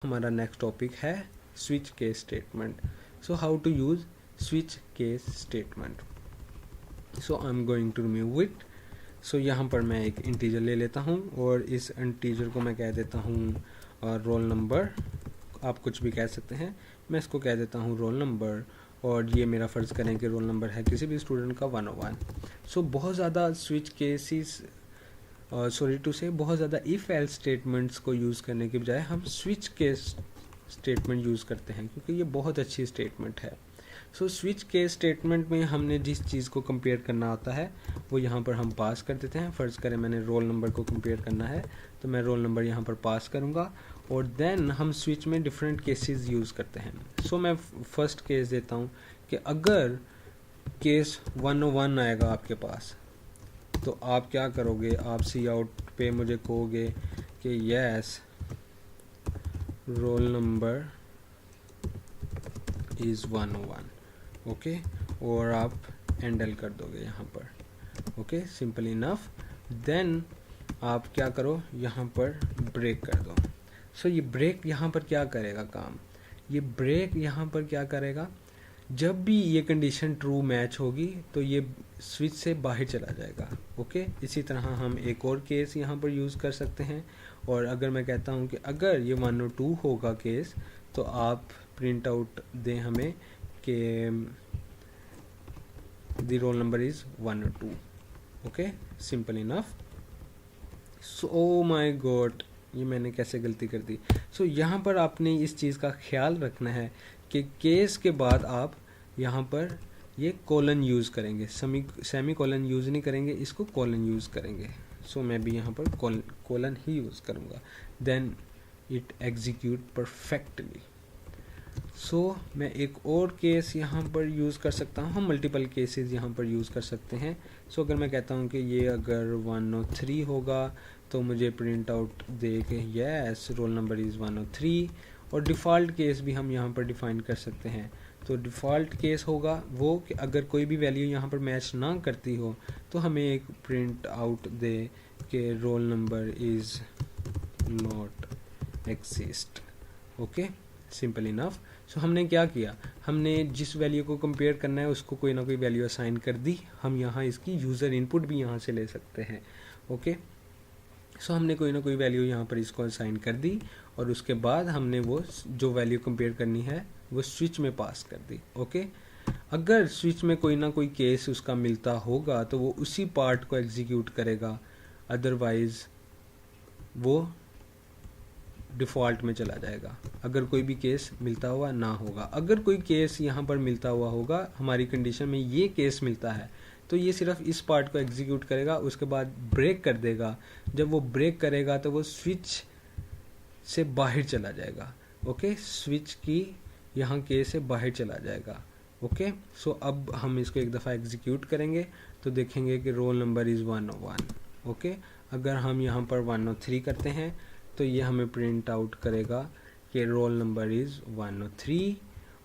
हमारा next topic है switch case statement. So how to use switch case statement. So I am going to remove it. So यहाँ पर मैं एक integer ले लेता हूँ और इस इंटीजर को मैं कह देता हूँ रोल नंबर. आप कुछ भी कह सकते हैं. मैं इसको कह देता हूँ रोल नंबर और ये मेरा फ़र्ज़ करें कि रोल नंबर है किसी भी स्टूडेंट का 101. सो बहुत ज़्यादा स्विच केसेस सॉरी टू से बहुत ज़्यादा इफ़ एल्स स्टेटमेंट्स को यूज़ करने के बजाय हम स्विच केस स्टेटमेंट यूज़ करते हैं क्योंकि ये बहुत अच्छी स्टेटमेंट है. सो स्विच केस स्टेटमेंट में हमने जिस चीज़ को कंपेयर करना होता है वो यहाँ पर हम पास कर देते हैं. फ़र्ज़ करें मैंने रोल नंबर को कंपेयर करना है तो मैं रोल नंबर यहाँ पर पास करूँगा और देन हम स्विच में डिफरेंट केसेस यूज़ करते हैं. सो मैं फर्स्ट केस देता हूँ कि अगर केस 101 आएगा आपके पास तो आप क्या करोगे. आप सी आउट पे मुझे कहोगे कि yes role number is 101. Okay और आप एंडल कर दोगे यहाँ पर. Okay simple enough. देन आप क्या करो यहाँ पर ब्रेक कर दो. सो ये ब्रेक यहाँ पर क्या करेगा काम. ये ब्रेक यहाँ पर क्या करेगा, जब भी ये कंडीशन ट्रू मैच होगी तो ये स्विच से बाहर चला जाएगा. ओके इसी तरह हम एक और केस यहाँ पर यूज़ कर सकते हैं. और अगर मैं कहता हूँ कि अगर ये 102 होगा केस तो आप प्रिंट आउट दें हमें कि the role number is 102. Okay simple enough. So my God ये मैंने कैसे गलती कर दी. सो यहाँ पर आपने इस चीज़ का ख्याल रखना है कि केस के बाद आप यहाँ पर ये कॉलन यूज़ करेंगे. सेमी कॉलन यूज़ नहीं करेंगे, इसको कॉलन यूज़ करेंगे. सो मैं भी यहाँ पर कॉलन ही यूज़ करूँगा. Then it execute perfectly. So मैं एक और केस यहाँ पर यूज़ कर सकता हूँ. हम मल्टीपल केसेस यहाँ पर यूज़ कर सकते हैं. सो अगर मैं कहता हूँ कि ये अगर 103 होगा तो मुझे प्रिंट आउट दे के यस रोल नंबर इज़ 103. और डिफ़ॉल्ट केस भी हम यहाँ पर डिफ़ाइन कर सकते हैं. तो डिफ़ॉल्ट केस होगा वो कि अगर कोई भी वैल्यू यहाँ पर मैच ना करती हो तो हमें एक प्रिंट आउट दे कि roll number is not exist. Okay simple enough. So हमने क्या किया, हमने जिस वैल्यू को कंपेयर करना है उसको कोई ना कोई वैल्यू असाइन कर दी. हम यहाँ इसकी यूज़र इनपुट भी यहाँ से ले सकते हैं. ओके सो हमने कोई ना कोई वैल्यू यहाँ पर इसको असाइन कर दी और उसके बाद हमने वो जो वैल्यू कंपेयर करनी है वो स्विच में पास कर दी. ओके अगर स्विच में कोई ना कोई केस उसका मिलता होगा तो वो उसी पार्ट को एग्जीक्यूट करेगा, अदरवाइज वो डिफ़ॉल्ट में चला जाएगा. अगर कोई भी केस मिलता हुआ ना होगा, अगर कोई केस यहाँ पर मिलता हुआ होगा, हमारी कंडीशन में ये केस मिलता है तो ये सिर्फ इस पार्ट को एग्जीक्यूट करेगा, उसके बाद ब्रेक कर देगा. जब वो ब्रेक करेगा तो वो स्विच से बाहर चला जाएगा. ओके स्विच की यहाँ केस से बाहर चला जाएगा. ओके सो अब हम इसको एक दफ़ा एग्जीक्यूट करेंगे तो देखेंगे कि रोल नंबर इज़ 101. ओके अगर हम यहाँ पर 103 करते हैं तो ये हमें प्रिंट आउट करेगा कि रोल नंबर इज़ 103.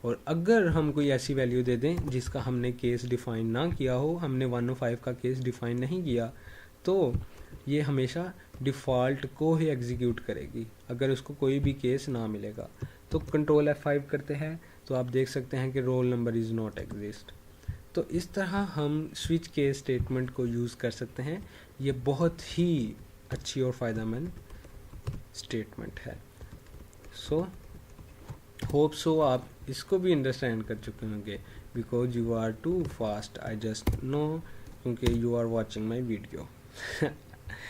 और अगर हम कोई ऐसी वैल्यू दे दें जिसका हमने केस डिफ़ाइन ना किया हो, हमने 105 का केस डिफ़ाइन नहीं किया, तो ये हमेशा डिफ़ॉल्ट को ही एग्जीक्यूट करेगी अगर उसको कोई भी केस ना मिलेगा. तो कंट्रोल F5 करते हैं तो आप देख सकते हैं कि roll number is not exist. तो इस तरह हम स्विच केस स्टेटमेंट को यूज़ कर सकते हैं. ये बहुत ही अच्छी और फ़ायदेमंद स्टेटमेंट है. सो होप सो आप इसको भी अंडरस्टैंड कर चुके होंगे. Because you are too fast I just know, क्योंकि you are watching my video.